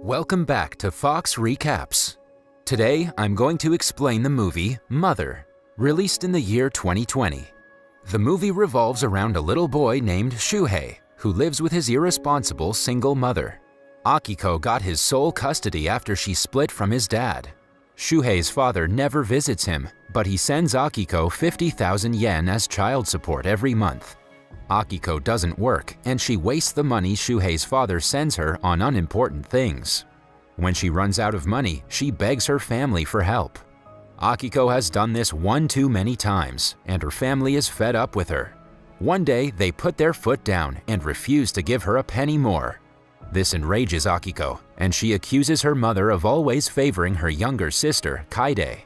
Welcome back to Fox Recaps. Today, I'm going to explain the movie Mother, released in the year 2020. The movie revolves around a little boy named Shuhei, who lives with his irresponsible single mother. Akiko got his sole custody after she split from his dad. Shuhei's father never visits him, but he sends Akiko 50,000 yen as child support every month. Akiko doesn't work, and she wastes the money Shuhei's father sends her on unimportant things. When she runs out of money, she begs her family for help. Akiko has done this one too many times, and her family is fed up with her. One day, they put their foot down and refuse to give her a penny more. This enrages Akiko, and she accuses her mother of always favoring her younger sister, Kaide.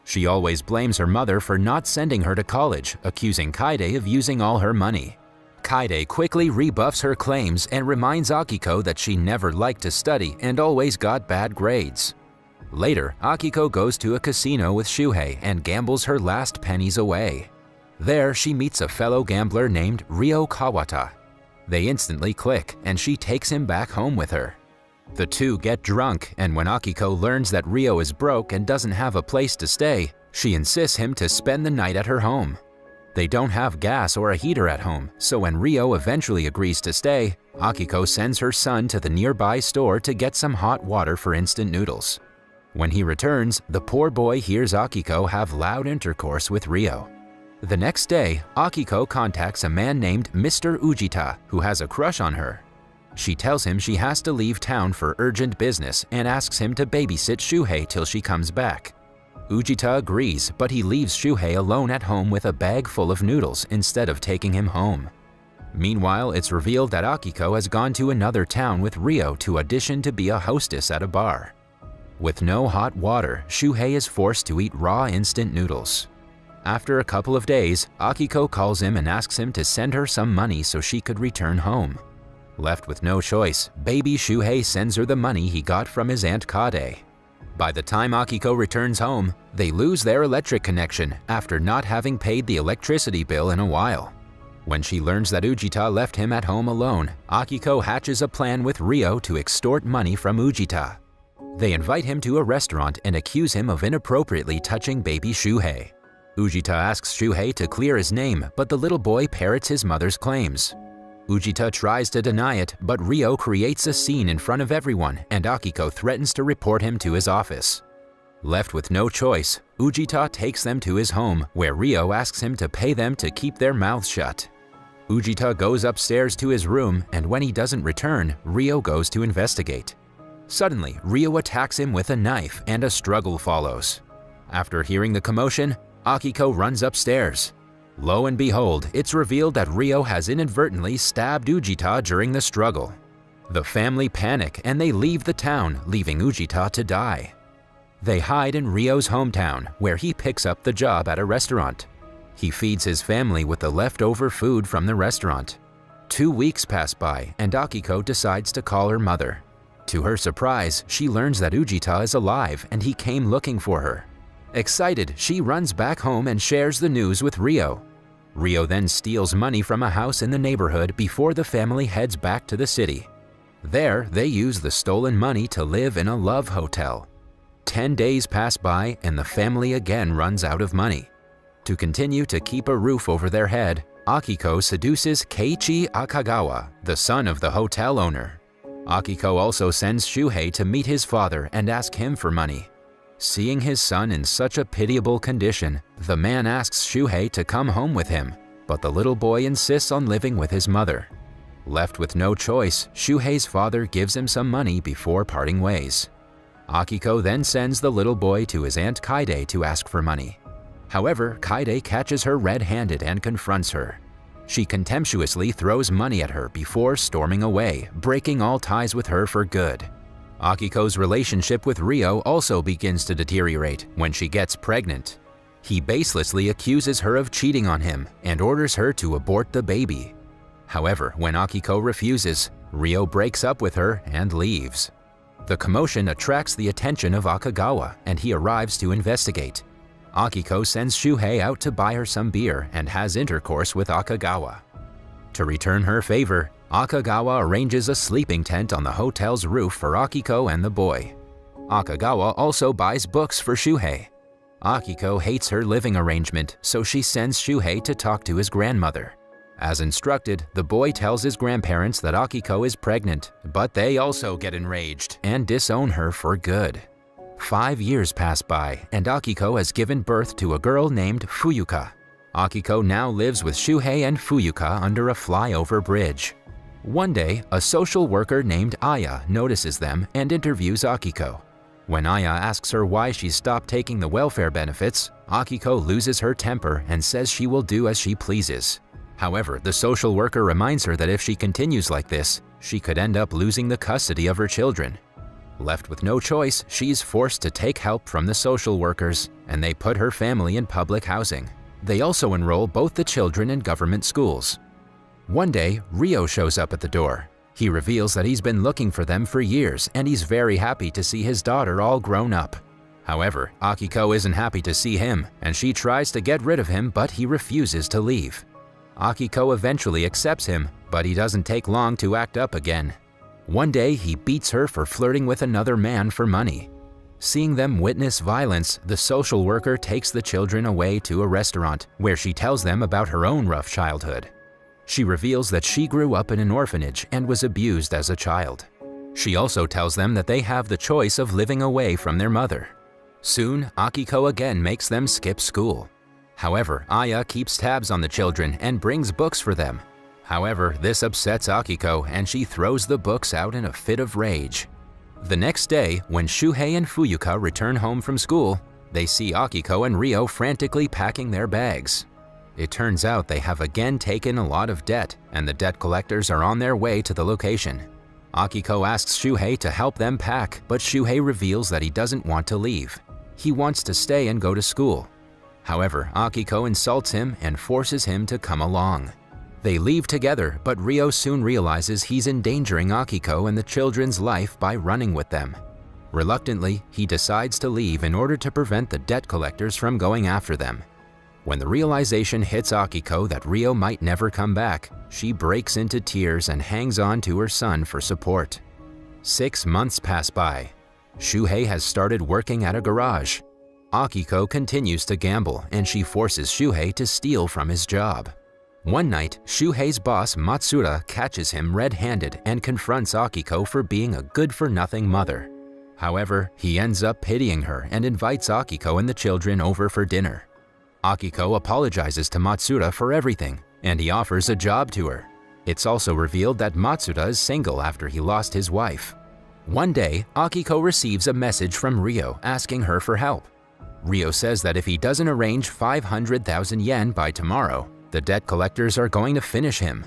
She always blames her mother for not sending her to college, accusing Kaide of using all her money. Kaide quickly rebuffs her claims and reminds Akiko that she never liked to study and always got bad grades. Later, Akiko goes to a casino with Shuhei and gambles her last pennies away. There, she meets a fellow gambler named Ryo Kawata. They instantly click, and she takes him back home with her. The two get drunk, and when Akiko learns that Ryo is broke and doesn't have a place to stay, she insists him to spend the night at her home. They don't have gas or a heater at home, so when Ryo eventually agrees to stay, Akiko sends her son to the nearby store to get some hot water for instant noodles. When he returns, the poor boy hears Akiko have loud intercourse with Ryo. The next day, Akiko contacts a man named Mr. Ujita who has a crush on her. She tells him she has to leave town for urgent business and asks him to babysit Shuhei till she comes back. Ujita agrees, but he leaves Shuhei alone at home with a bag full of noodles instead of taking him home. Meanwhile, it's revealed that Akiko has gone to another town with Ryo to audition to be a hostess at a bar. With no hot water, Shuhei is forced to eat raw instant noodles. After a couple of days, Akiko calls him and asks him to send her some money so she could return home. Left with no choice, baby Shuhei sends her the money he got from his Aunt Kade. By the time Akiko returns home, they lose their electric connection after not having paid the electricity bill in a while. When she learns that Ujita left him at home alone, Akiko hatches a plan with Ryo to extort money from Ujita. They invite him to a restaurant and accuse him of inappropriately touching baby Shuhei. Ujita asks Shuhei to clear his name, but the little boy parrots his mother's claims. Ujita tries to deny it, but Ryo creates a scene in front of everyone, and Akiko threatens to report him to his office. Left with no choice, Ujita takes them to his home, where Ryo asks him to pay them to keep their mouths shut. Ujita goes upstairs to his room, and when he doesn't return, Ryo goes to investigate. Suddenly, Ryo attacks him with a knife, and a struggle follows. After hearing the commotion, Akiko runs upstairs. Lo and behold, it's revealed that Ryo has inadvertently stabbed Ujita during the struggle. The family panic and they leave the town, leaving Ujita to die. They hide in Ryo's hometown, where he picks up the job at a restaurant. He feeds his family with the leftover food from the restaurant. 2 weeks pass by, and Akiko decides to call her mother. To her surprise, she learns that Ujita is alive and he came looking for her. Excited, she runs back home and shares the news with Ryo. Ryo then steals money from a house in the neighborhood before the family heads back to the city. There, they use the stolen money to live in a love hotel. 10 days pass by and the family again runs out of money. To continue to keep a roof over their head, Akiko seduces Keiichi Akagawa, the son of the hotel owner. Akiko also sends Shuhei to meet his father and ask him for money. Seeing his son in such a pitiable condition, the man asks Shuhei to come home with him, but the little boy insists on living with his mother. Left with no choice, Shuhei's father gives him some money before parting ways. Akiko then sends the little boy to his Aunt Kaide to ask for money. However, Kaide catches her red-handed and confronts her. She contemptuously throws money at her before storming away, breaking all ties with her for good. Akiko's relationship with Ryo also begins to deteriorate when she gets pregnant. He baselessly accuses her of cheating on him and orders her to abort the baby. However, when Akiko refuses, Ryo breaks up with her and leaves. The commotion attracts the attention of Akagawa, and he arrives to investigate. Akiko sends Shuhei out to buy her some beer and has intercourse with Akagawa. To return her favor, Akagawa arranges a sleeping tent on the hotel's roof for Akiko and the boy. Akagawa also buys books for Shuhei. Akiko hates her living arrangement, so she sends Shuhei to talk to his grandmother. As instructed, the boy tells his grandparents that Akiko is pregnant, but they also get enraged and disown her for good. 5 years pass by, and Akiko has given birth to a girl named Fuyuka. Akiko now lives with Shuhei and Fuyuka under a flyover bridge. One day, a social worker named Aya notices them and interviews Akiko. When Aya asks her why she stopped taking the welfare benefits, Akiko loses her temper and says she will do as she pleases. However, the social worker reminds her that if she continues like this, she could end up losing the custody of her children. Left with no choice, she's forced to take help from the social workers, and they put her family in public housing. They also enroll both the children in government schools. One day, Ryo shows up at the door. He reveals that he's been looking for them for years, and he's very happy to see his daughter all grown up. However, Akiko isn't happy to see him, and she tries to get rid of him, but he refuses to leave. Akiko eventually accepts him, but he doesn't take long to act up again. One day, he beats her for flirting with another man for money. Seeing them witness violence, the social worker takes the children away to a restaurant, where she tells them about her own rough childhood. She reveals that she grew up in an orphanage and was abused as a child. She also tells them that they have the choice of living away from their mother. Soon, Akiko again makes them skip school. However, Aya keeps tabs on the children and brings books for them. However, this upsets Akiko and she throws the books out in a fit of rage. The next day, when Shuhei and Fuyuka return home from school, they see Akiko and Ryo frantically packing their bags. It turns out they have again taken a lot of debt, and the debt collectors are on their way to the location. Akiko asks Shuhei to help them pack, but Shuhei reveals that he doesn't want to leave. He wants to stay and go to school. However, Akiko insults him and forces him to come along. They leave together, but Ryo soon realizes he's endangering Akiko and the children's life by running with them. Reluctantly, he decides to leave in order to prevent the debt collectors from going after them. When the realization hits Akiko that Ryo might never come back, she breaks into tears and hangs on to her son for support. 6 months pass by. Shuhei has started working at a garage. Akiko continues to gamble, and she forces Shuhei to steal from his job. One night, Shuhei's boss Matsuda catches him red-handed and confronts Akiko for being a good-for-nothing mother. However, he ends up pitying her and invites Akiko and the children over for dinner. Akiko apologizes to Matsuda for everything, and he offers a job to her. It's also revealed that Matsuda is single after he lost his wife. One day, Akiko receives a message from Ryo asking her for help. Ryo says that if he doesn't arrange 500,000 yen by tomorrow, the debt collectors are going to finish him.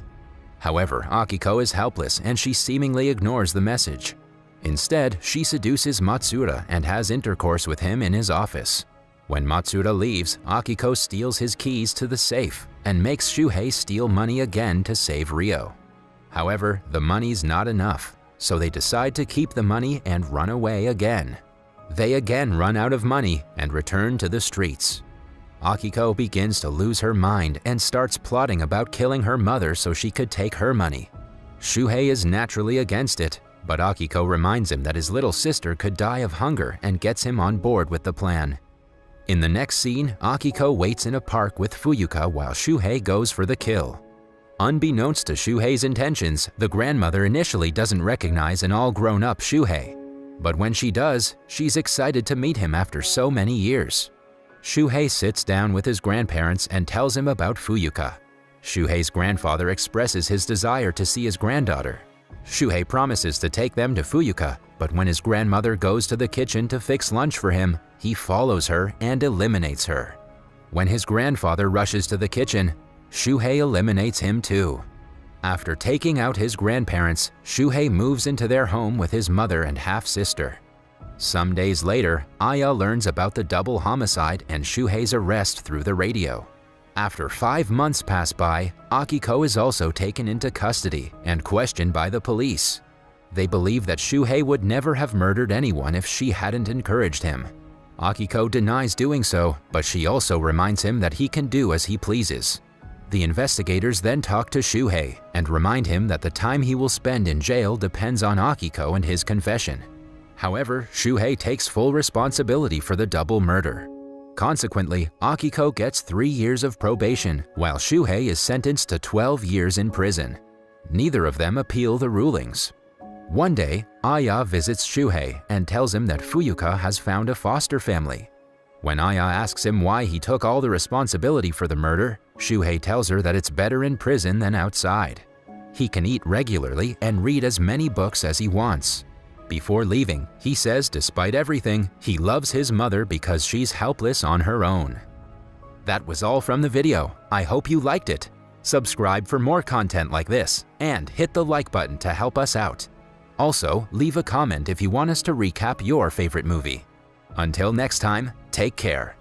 However, Akiko is helpless and she seemingly ignores the message. Instead, she seduces Matsuda and has intercourse with him in his office. When Matsuda leaves, Akiko steals his keys to the safe and makes Shuhei steal money again to save Ryo. However, the money's not enough, so they decide to keep the money and run away again. They again run out of money and return to the streets. Akiko begins to lose her mind and starts plotting about killing her mother so she could take her money. Shuhei is naturally against it, but Akiko reminds him that his little sister could die of hunger and gets him on board with the plan. In the next scene, Akiko waits in a park with Fuyuka while Shuhei goes for the kill. Unbeknownst to Shuhei's intentions, the grandmother initially doesn't recognize an all-grown-up Shuhei. But when she does, she's excited to meet him after so many years. Shuhei sits down with his grandparents and tells him about Fuyuka. Shuhei's grandfather expresses his desire to see his granddaughter. Shuhei promises to take them to Fuyuka, but when his grandmother goes to the kitchen to fix lunch for him, he follows her and eliminates her. When his grandfather rushes to the kitchen, Shuhei eliminates him too. After taking out his grandparents, Shuhei moves into their home with his mother and half-sister. Some days later, Aya learns about the double homicide and Shuhei's arrest through the radio. After 5 months pass by, Akiko is also taken into custody and questioned by the police. They believe that Shuhei would never have murdered anyone if she hadn't encouraged him. Akiko denies doing so, but she also reminds him that he can do as he pleases. The investigators then talk to Shuhei and remind him that the time he will spend in jail depends on Akiko and his confession. However, Shuhei takes full responsibility for the double murder. Consequently, Akiko gets 3 years of probation, while Shuhei is sentenced to 12 years in prison. Neither of them appeal the rulings. One day, Aya visits Shuhei and tells him that Fuyuka has found a foster family. When Aya asks him why he took all the responsibility for the murder, Shuhei tells her that it's better in prison than outside. He can eat regularly and read as many books as he wants. Before leaving, he says despite everything, he loves his mother because she's helpless on her own. That was all from the video. I hope you liked it. Subscribe for more content like this and hit the like button to help us out. Also, leave a comment if you want us to recap your favorite movie. Until next time, take care.